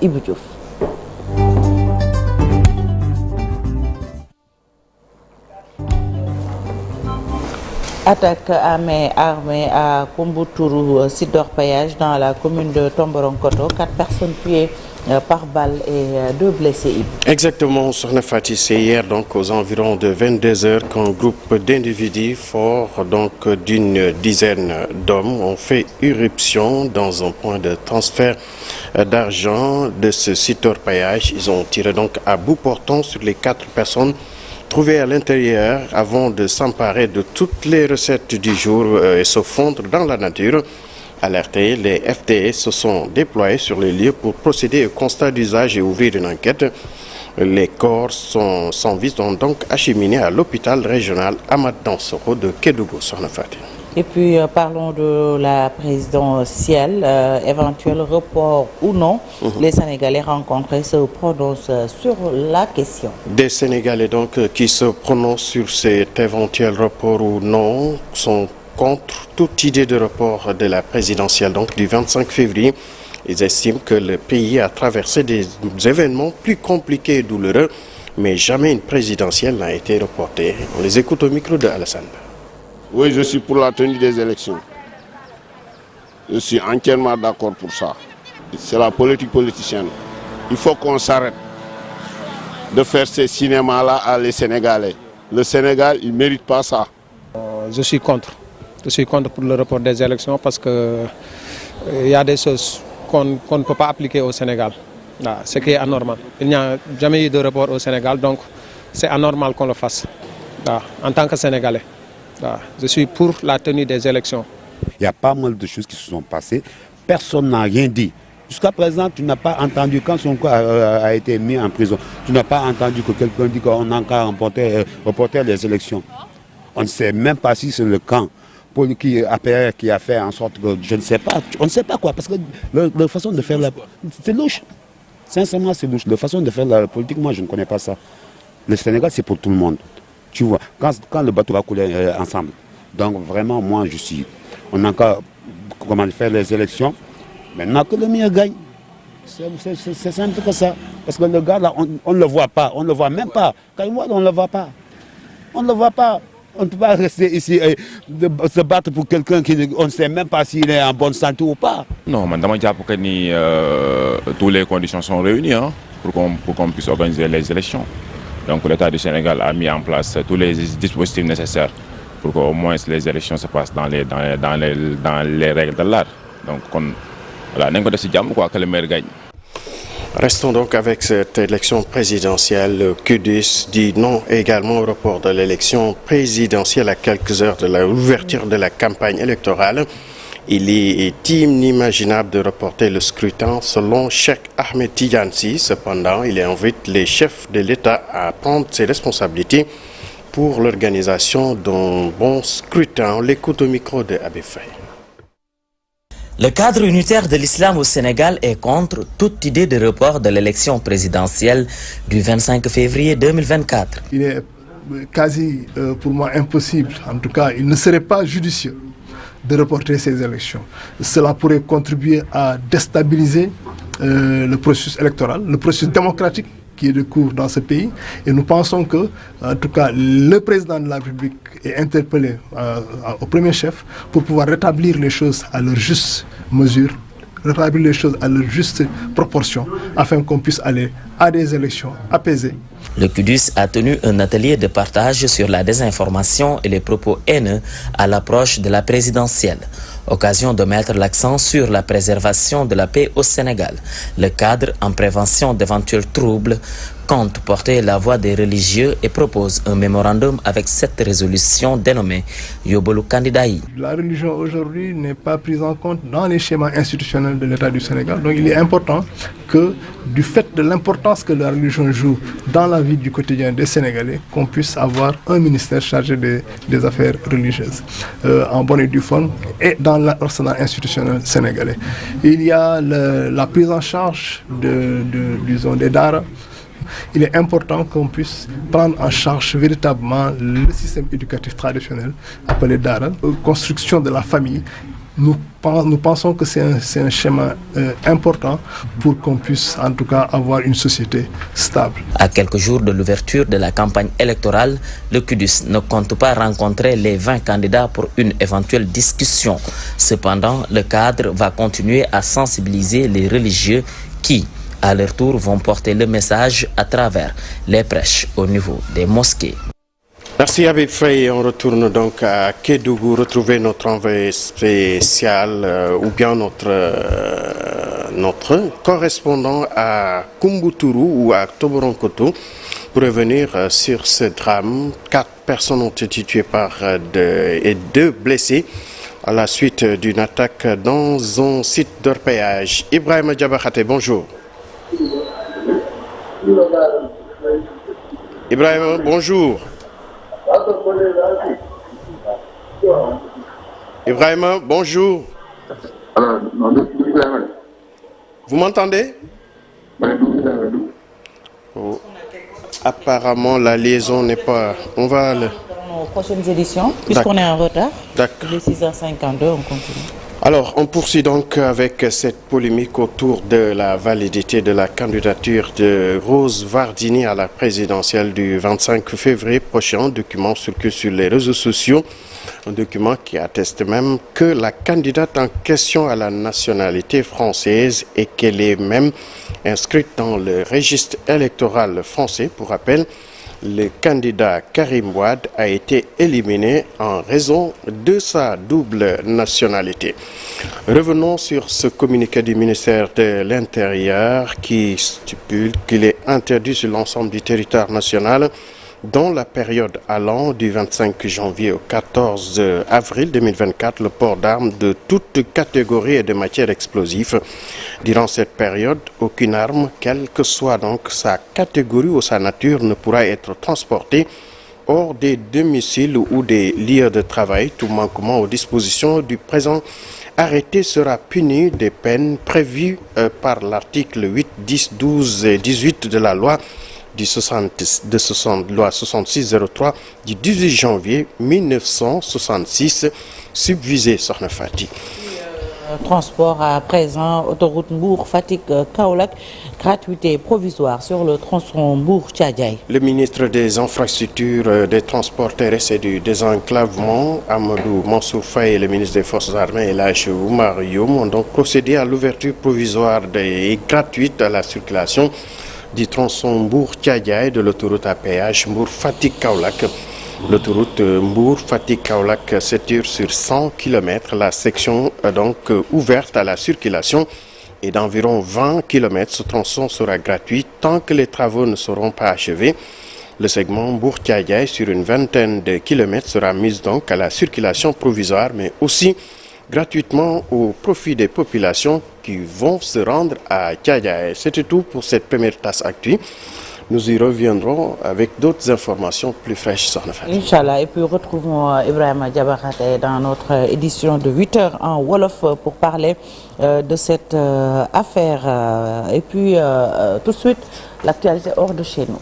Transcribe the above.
Ibou Diouf. Attaque à main armée à Kumbuturu, site d'orpaillage dans la commune de Tomboronkoto. 4 personnes tuées par balle et 2 blessés. Exactement, Sokhna Fati, c'est hier donc aux environs de 22h qu'un groupe d'individus forts donc d'une dizaine d'hommes ont fait irruption dans un point de transfert d'argent de ce site d'orpaillage. Ils ont tiré donc à bout portant sur les 4 personnes trouvées à l'intérieur avant de s'emparer de toutes les recettes du jour et se fondre dans la nature. Alertés, les FDS se sont déployés sur les lieux pour procéder au constat d'usage et ouvrir une enquête. Les corps sans vie sont donc acheminés à l'hôpital régional Ahmad Dansokho de Kédougou, Sokhna Fati. Et puis parlons de la présidentielle, éventuel report ou non. Les Sénégalais rencontrés se prononcent sur la question. Des Sénégalais donc qui se prononcent sur cet éventuel report ou non sont contre toute idée de report de la présidentielle donc du 25 février. Ils estiment que le pays a traversé des événements plus compliqués et douloureux, mais jamais une présidentielle n'a été reportée. On les écoute au micro de Alassane. Oui, je suis pour la tenue des élections. Je suis entièrement d'accord pour ça. C'est la politique politicienne. Il faut qu'on s'arrête de faire ces cinémas-là à les Sénégalais. Le Sénégal, il ne mérite pas ça. Je suis contre. Je suis contre pour le report des élections parce qu'il y a des choses qu'on ne peut pas appliquer au Sénégal. Ce qui est anormal. Il n'y a jamais eu de report au Sénégal, donc c'est anormal qu'on le fasse en tant que Sénégalais. Je suis pour la tenue des élections. Il y a pas mal de choses qui se sont passées. Personne n'a rien dit. Jusqu'à présent, tu n'as pas entendu, quand Sonko a été mis en prison, tu n'as pas entendu que quelqu'un dit qu'on a encore reporté les élections. On ne sait même pas si c'est le camp APR qui a fait en sorte que, je ne sais pas, on ne sait pas quoi, parce que leur façon de faire c'est louche. Sincèrement, c'est louche. La façon de faire la politique, moi, je ne connais pas ça. Le Sénégal, c'est pour tout le monde. Tu vois, quand le bateau va couler ensemble. Donc vraiment, moi, on a encore faire les élections. Maintenant que le meilleur gagne. C'est simple que ça. Parce que le gars, là, on ne le voit pas. On ne le voit même pas. Quand il voit, on ne le voit pas. On ne le voit pas. On ne peut pas rester ici et se battre pour quelqu'un qu'on ne sait même pas s'il est en bonne santé ou pas. Non, madame, toutes les conditions sont réunies pour qu'on puisse organiser les élections. Donc l'État du Sénégal a mis en place tous les dispositifs nécessaires pour qu'au moins les élections se passent dans les règles de l'art. Donc voilà, que le maire gagne. Restons donc avec cette élection présidentielle. Le QDUS dit non également au report de l'élection présidentielle à quelques heures de l'ouverture de la campagne électorale. Il est inimaginable de reporter le scrutin selon Cheikh Ahmed Tidiane-Sy. Cependant, il invite les chefs de l'État à prendre ses responsabilités pour l'organisation d'un bon scrutin. On l'écoute au micro de Abé Faye. Le cadre unitaire de l'islam au Sénégal est contre toute idée de report de l'élection présidentielle du 25 février 2024. Il est quasi pour moi impossible, en tout cas il ne serait pas judicieux de reporter ces élections. Cela pourrait contribuer à déstabiliser le processus électoral, le processus démocratique qui est de cours dans ce pays. Et nous pensons que, en tout cas, le président de la République est interpellé au premier chef pour pouvoir rétablir les choses à leur juste mesure, rétablir les choses à leur juste proportion, afin qu'on puisse aller à des élections apaisées. Le QDUS a tenu un atelier de partage sur la désinformation et les propos haineux à l'approche de la présidentielle. Occasion de mettre l'accent sur la préservation de la paix au Sénégal. Le cadre en prévention d'éventuels troubles compte porter la voix des religieux et propose un mémorandum avec cette résolution dénommée Yobolu Kandidaï. La religion aujourd'hui n'est pas prise en compte dans les schémas institutionnels de l'État du Sénégal. Donc il est important que, du fait de l'importance que la religion joue dans la vie du quotidien des Sénégalais, qu'on puisse avoir un ministère chargé des affaires religieuses, en bonne et due forme, et dans l'arsenal institutionnel sénégalais. Il y a la prise en charge disons, des daras. Il est important qu'on puisse prendre en charge véritablement le système éducatif traditionnel appelé Dara, construction de la famille, nous pensons que c'est un schéma important pour qu'on puisse en tout cas avoir une société stable. À quelques jours de l'ouverture de la campagne électorale, le QDUS ne compte pas rencontrer les 20 candidats pour une éventuelle discussion. Cependant, le cadre va continuer à sensibiliser les religieux qui, à leur tour, vont porter le message à travers les prêches au niveau des mosquées. Merci Habib Faye. On retourne donc à Kédougou, retrouver notre envoyé spécial ou bien notre correspondant à Kumbuturu ou à Toboronkoto pour revenir sur ce drame. 4 personnes ont été tuées et 2 blessés à la suite d'une attaque dans un site d'orpaillage. Ibrahima Diabakhate, bonjour. Ibrahima, bonjour. Ibrahima, bonjour. Vous m'entendez? Oh. Apparemment, la liaison n'est pas... On va... Dans nos prochaines éditions, puisqu'on est en retard. D'accord. Il est 6h52, on continue. Alors, on poursuit donc avec cette polémique autour de la validité de la candidature de Rose Wardini à la présidentielle du 25 février prochain. Un document circule sur les réseaux sociaux. Un document qui atteste même que la candidate en question a la nationalité française et qu'elle est même inscrite dans le registre électoral français. Pour rappel, le candidat Karim Wade a été éliminé en raison de sa double nationalité. Revenons sur ce communiqué du ministère de l'Intérieur qui stipule qu'il est interdit sur l'ensemble du territoire national dans la période allant du 25 janvier au 14 avril 2024, le port d'armes de toute catégorie et de matières explosives. Durant cette période, aucune arme, quelle que soit donc sa catégorie ou sa nature, ne pourra être transportée hors des domiciles ou des lieux de travail. Tout manquement aux dispositions du présent arrêté sera puni des peines prévues par l'article 8, 10, 12 et 18 de la loi loi 6603 du 18 janvier 1966, subvisée Sokhna Fati. Transport à présent, autoroute Mbour-Fatick-Kaolack, gratuité provisoire sur le tronçon Mbour-Tchadjaï. Le ministre des Infrastructures, des Transports terrestres et du Désenclavement, Amadou Mansour Faye, et le ministre des Forces armées, Elhadji Oumar Youm, ont donc procédé à l'ouverture provisoire et gratuite à la circulation du tronçon Mbour-Tchadjaï de l'autoroute à péage Mbour-Fatick-Kaolack. L'autoroute Mbour-Fatick-Kaolack s'étire sur 100 km. La section donc ouverte à la circulation est d'environ 20 km. Ce tronçon sera gratuit tant que les travaux ne seront pas achevés. Le segment Mbour-Tchadjaï sur une vingtaine de kilomètres sera mis donc à la circulation provisoire, mais aussi gratuitement au profit des populations qui vont se rendre à Tchadjaï. C'était tout pour cette première tasse actu. Nous y reviendrons avec d'autres informations plus fraîches. Inch'Allah, et puis retrouvons Ibrahima Diabakhate dans notre édition de 8h en Wolof pour parler de cette affaire. Et puis tout de suite, l'actualité hors de chez nous.